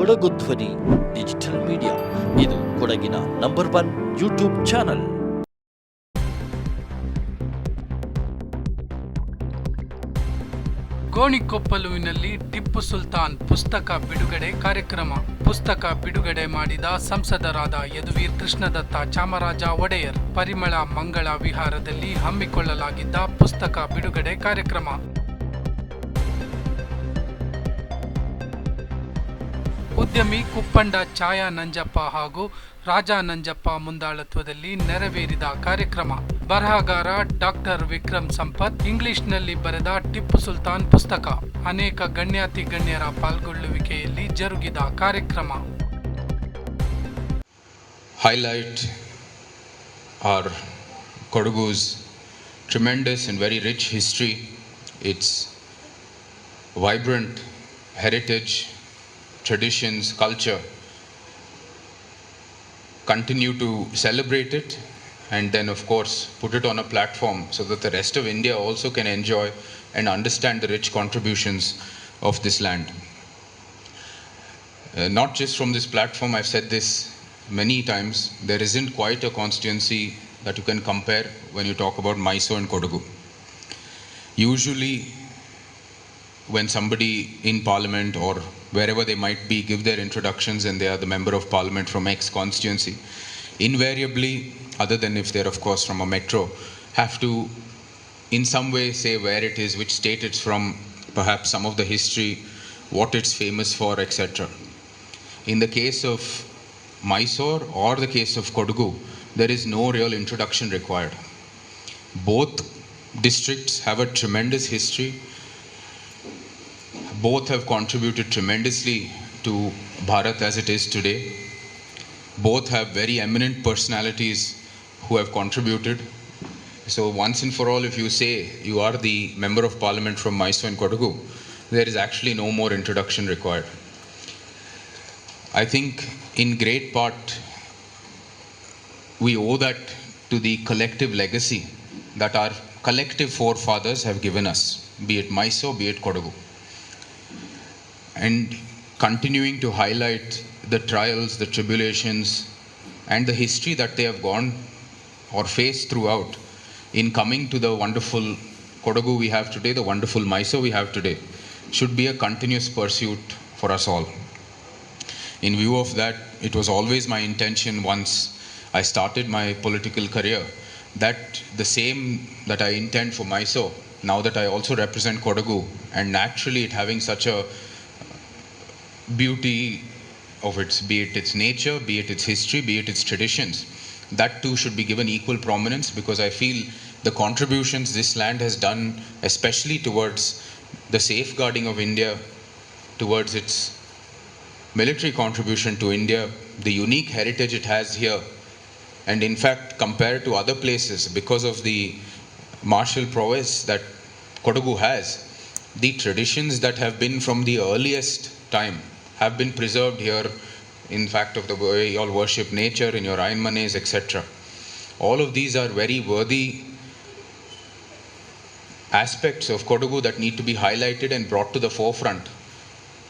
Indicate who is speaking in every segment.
Speaker 1: ಕೊಡಗು ಧ್ವನಿ digital media. ಇದು ಕೊಡಗಿನ ನಂಬರ್ 1 ಯೂಟ್ಯೂಬ್ ಚಾನಲ್.
Speaker 2: ಗೋಣಿಕೊಪ್ಪಲುವಿನಲ್ಲಿ ಟಿಪ್ಪು ಸುಲ್ತಾನ್ ಪುಸ್ತಕ ಬಿಡುಗಡೆ ಕಾರ್ಯಕ್ರಮ. ಪುಸ್ತಕ ಬಿಡುಗಡೆ ಮಾಡಿದ ಸಂಸದರಾದ ಯದುವೀರ್ ಕೃಷ್ಣದತ್ತ ಚಾಮರಾಜ ಒಡೆಯರ್. ಪರಿಮಳ ಮಂಗಳ ವಿಹಾರದಲ್ಲಿ ಹಮ್ಮಿಕೊಳ್ಳಲಾಗಿದ್ದ ಪುಸ್ತಕ ಬಿಡುಗಡೆ ಕಾರ್ಯಕ್ರಮ. ಉದ್ಯಮಿ ಕುಪ್ಪಂಡ ಛಾಯಾ ನಂಜಪ್ಪ ಹಾಗೂ ರಾಜಾ ನಂಜಪ್ಪ ಮುಂದಾಳತ್ವದಲ್ಲಿ ನೆರವೇರಿದ ಕಾರ್ಯಕ್ರಮ. ಬರಹಗಾರ ಡಾಕ್ಟರ್ ವಿಕ್ರಮ್ ಸಂಪತ್ ಇಂಗ್ಲಿಷ್ನಲ್ಲಿ ಬರೆದ ಟಿಪ್ಪು ಸುಲ್ತಾನ್ ಪುಸ್ತಕ. ಅನೇಕ ಗಣ್ಯಾತಿ ಗಣ್ಯರ ಪಾಲ್ಗೊಳ್ಳುವಿಕೆಯಲ್ಲಿ ಜರುಗಿದ ಕಾರ್ಯಕ್ರಮ.
Speaker 3: Highlight our Kodagu's tremendous and very rich history, its vibrant heritage, traditions, culture. Continue to celebrate it and then of course put it on a platform so that the rest of India also can enjoy and understand the rich contributions of this land. Not just from this platform, I've said this many times, there isn't quite a constituency that you can compare when you talk about Mysore and Kodagu. Usually when somebody in parliament or wherever they might be give their introductions and they are the member of parliament from X constituency, invariably, other than if they're of course from a metro, have to in some way say where it is, which state it's from, perhaps some of the history, what it's famous for, etc. In the case of Mysore or the case of Kodagu, there is no real introduction required. Both districts have a tremendous history. Both have contributed tremendously to Bharat as it is today. Both have very eminent personalities who have contributed. So once and for all, if you say you are the member of parliament from Mysore and Kodagu, there is actually no more introduction required. I think in great part we owe that to the collective legacy that our collective forefathers have given us, be it Mysore, be it Kodagu. And continuing to highlight the trials, the tribulations, and the history that they have gone or faced throughout in coming to the wonderful Kodagu we have today, the wonderful Mysore we have today, should be a continuous pursuit for us all. In view of that, it was always my intention once I started my political career that the same that I intend for Mysore, now that I also represent Kodagu, and naturally it having such a beauty of its, be it its nature, be it its history, be it its traditions, that too should be given equal prominence, because I feel the contributions this land has done, especially towards the safeguarding of India, towards its military contribution to India, the unique heritage it has here, and in fact compared to other places, because of the martial prowess that Kodagu has, the traditions that have been from the earliest time have been preserved here, in fact of the way you all worship nature in your Ainmanes, etc. All of these are very worthy aspects of Kodagu that need to be highlighted and brought to the forefront,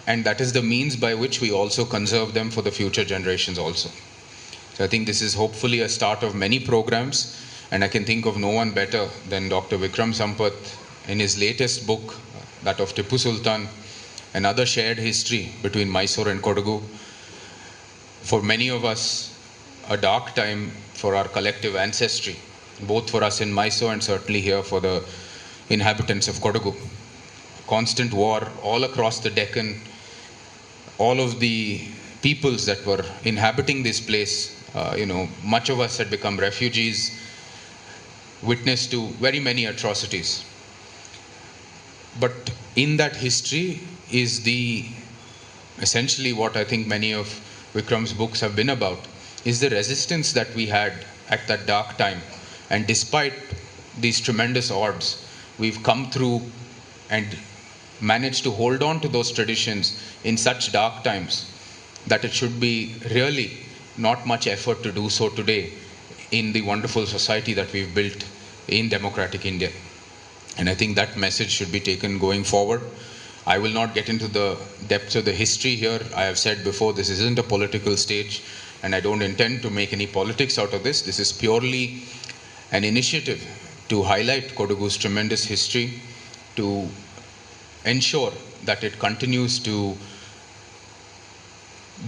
Speaker 3: and that is the means by which we also conserve them for the future generations also. So I think this is hopefully a start of many programs, and I can think of no one better than Dr. Vikram Sampath in his latest book, that of Tippu Sultan, another shared history between Mysore and Kodagu. For many of us, a dark time for our collective ancestry, both for us in Mysore and certainly here for the inhabitants of Kodagu. Constant war all across the Deccan, all of the peoples that were inhabiting this place, much of us had become refugees, witness to very many atrocities. But in that history is essentially what I think many of Vikram's books have been about, is the resistance that we had at that dark time. And despite these tremendous odds, we've come through and managed to hold on to those traditions in such dark times that it should be really not much effort to do so today in the wonderful society that we've built in democratic India. And I think that message should be taken going forward. I will not get into the depths of the history here. I have said before, this isn't a political stage, and I don't intend to make any politics out of this. This is purely an initiative to highlight Kodagu's tremendous history, to ensure that it continues to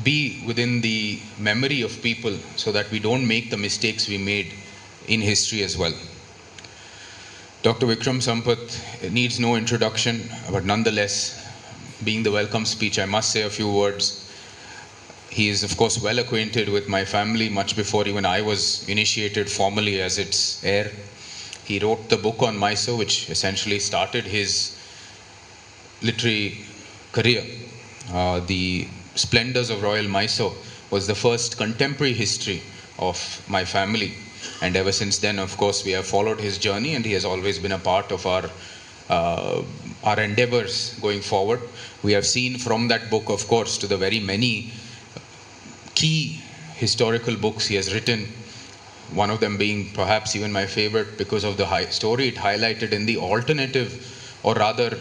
Speaker 3: be within the memory of people so that we don't make the mistakes we made in history as well. Dr. Vikram Sampath needs no introduction, but nonetheless, being the welcome speech, I must say a few words. He is, of course, well acquainted with my family much before even I was initiated formally as its heir. He wrote the book on Mysore, which essentially started his literary career. The Splendors of Royal Mysore was the first contemporary history of my family. And ever since then, of course, we have followed his journey, and he has always been a part of our endeavors going forward. We have seen from that book, of course, to the very many key historical books he has written, one of them being perhaps even my favorite because of the story it highlighted in the alternative, or rather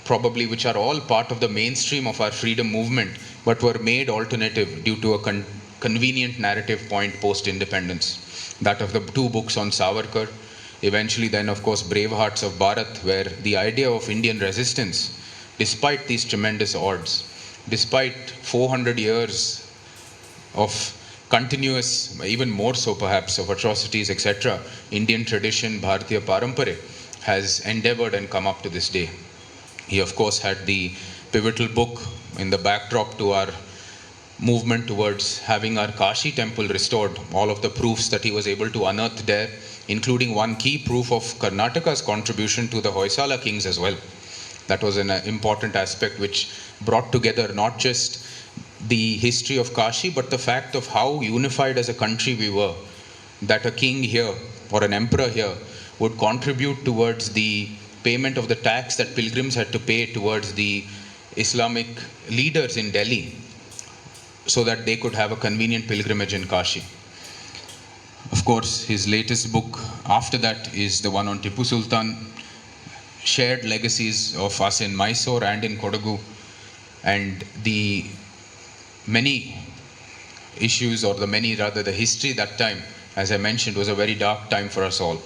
Speaker 3: probably which are all part of the mainstream of our freedom movement, but were made alternative due to a convenient narrative point post-independence. That of the two books on Savarkar, eventually then of course Bravehearts of Bharat, where the idea of Indian resistance, despite these tremendous odds, despite 400 years of continuous, even more so perhaps, of atrocities, etc., Indian tradition, Bharatiya Parampare, has endeavored and come up to this day. He, of course, had the pivotal book in the backdrop to our movement towards having our Kashi temple restored, all of the proofs that he was able to unearth there, including one key proof of Karnataka's contribution to the Hoysala kings as well. That was an important aspect which brought together not just the history of Kashi, but the fact of how unified as a country we were, that a king here or an emperor here would contribute towards the payment of the tax that pilgrims had to pay towards the Islamic leaders in Delhi so that they could have a convenient pilgrimage in Kashi. Of course, his latest book after that is the one on Tipu Sultan, shared legacies of us in Mysore and in Kodagu, and the many issues, or the history that time, as I mentioned, was a very dark time for us all.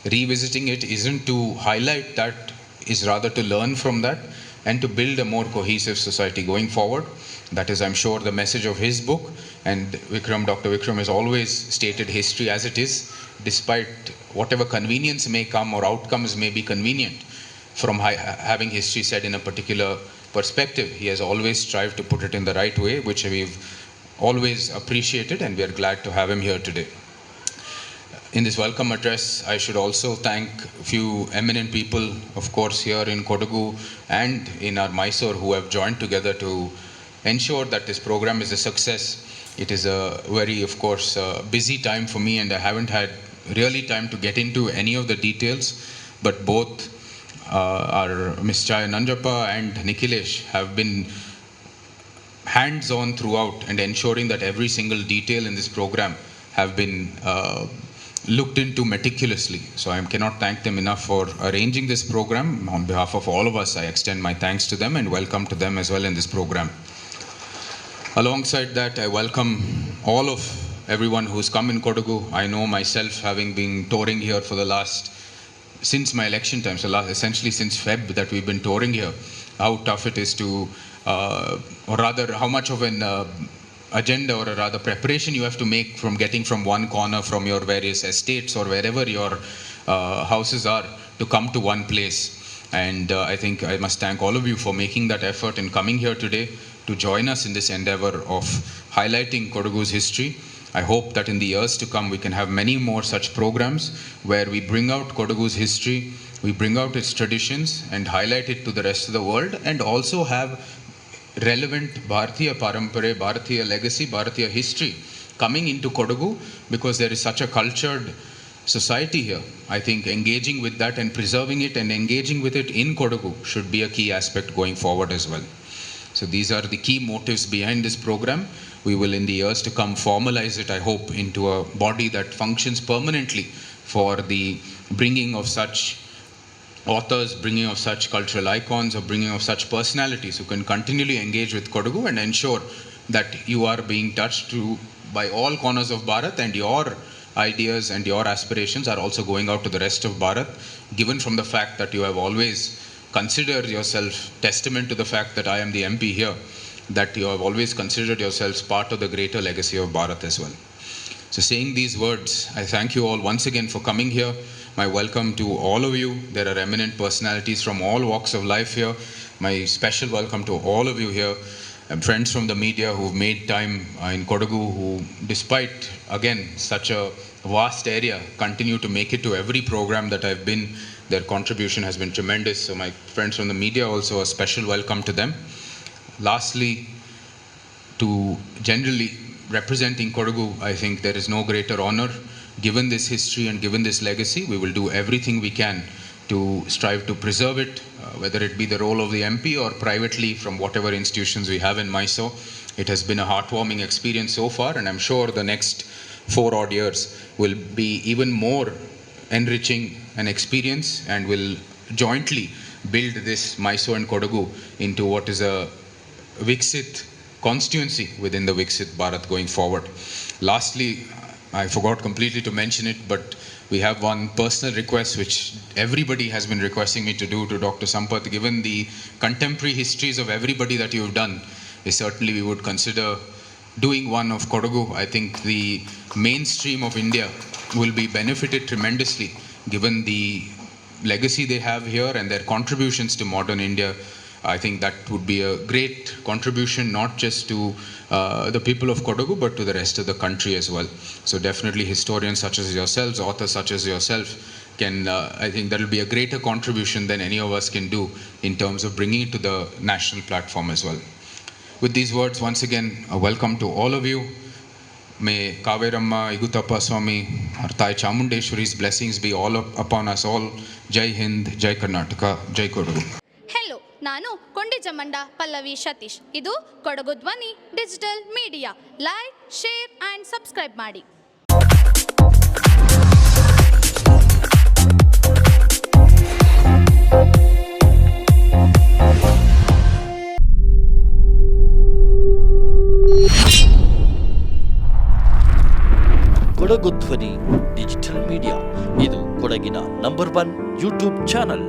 Speaker 3: Revisiting it isn't to highlight that, is rather to learn from that and to build a more cohesive society going forward. That is, I'm sure, the message of his book. And Dr. Vikram has always stated history as it is, despite whatever convenience may come or outcomes may be convenient from having history said in a particular perspective. He has always strived to put it in the right way, which we've always appreciated, and we are glad to have him here today. In this welcome address, I should also thank a few eminent people, of course, here in Kodagu and in our Mysore, who have joined together to ensure that this program is a success. It is a very, of course, busy time for me, and I haven't had really time to get into any of the details, but both our Ms. Chaya Nanjappa and Nikhilesh have been hands-on throughout and ensuring that every single detail in this program have been looked into meticulously. So I cannot thank them enough for arranging this program. On behalf of all of us, I extend my thanks to them and welcome to them as well in this program. Alongside that, I welcome all of everyone who's come in Kodagu. I know myself, having been touring here for the since my election time, so essentially since Feb that we've been touring here, how tough it is to, or rather how much of an agenda, or rather preparation you have to make from getting from one corner from your various estates or wherever your houses are to come to one place. And I think I must thank all of you for making that effort and coming here today to join us in this endeavor of highlighting Kodagu's history. I hope that in the years to come we can have many more such programs where we bring out Kodagu's history, we bring out its traditions and highlight it to the rest of the world, and also have relevant Bharatiya Parampare, Bharatiya legacy, Bharatiya history coming into Kodagu, because there is such a cultured society here. I think engaging with that and preserving it and engaging with it in Kodagu should be a key aspect going forward as well. So these are the key motives behind this program. We will in the years to come formalize it, I hope, into a body that functions permanently for the bringing of such authors, bringing of such cultural icons, or bringing of such personalities who can continually engage with Kodagu and ensure that you are being touched by all corners of Bharat, and your ideas and your aspirations are also going out to the rest of Bharat, given from the fact that you have always considered yourself, testament to the fact that I am the MP here, that you have always considered yourselves part of the greater legacy of Bharat as well. So saying these words, I thank you all once again for coming here. My welcome to all of you. There are eminent personalities from all walks of life here. My special welcome to all of you here. And friends from the media who've made time in Kodagu, who despite again such a vast area continue to make it to every program that I've been. Their contribution has been tremendous. So my friends from the media also, a special welcome to them. Lastly, to generally representing Kodagu, I think there is no greater honor. Given this history and given this legacy, we will do everything we can to strive to preserve it, whether it be the role of the MP or privately from whatever institutions we have in Mysore. It has been a heartwarming experience so far, and I'm sure the next 4 odd years will be even more enriching an experience, and will jointly build this Mysore and Kodagu into what is a Viksit constituency within the Viksit Bharat going forward. Lastly, I forgot completely to mention it, but we have one personal request which everybody has been requesting me to do to Dr. Samath. Given the contemporary histories of everybody that you've done, certainly we would consider doing one of Kodagu. I think the mainstream of India will be benefited tremendously given the legacy they have here and their contributions to modern India. I think that would be a great contribution, not just to the people of Kodagu, but to the rest of the country as well. So definitely historians such as yourselves, authors such as yourself, can, I think that will be a greater contribution than any of us can do in terms of bringing it to the national platform as well. With these words, once again, a welcome to all of you. May Kaveramma, Igutappa Swami, our Thai Chamundeshwari's blessings be all upon us all. Jai Hind, Jai Karnataka, Jai Kodagu.
Speaker 4: Hello, ನಾನು ಕೊಂಡಿಜಮಂಡ ಪಲ್ಲವಿ ಸತೀಶ್. ಇದು ಕೊಡಗು ಧ್ವನಿ digital media. Like, share and subscribe ಮಾಡಿ.
Speaker 1: ಕೊಡಗು ಧ್ವನಿ digital media ಇದು ಕೊಡಗಿನ number 1 YouTube channel.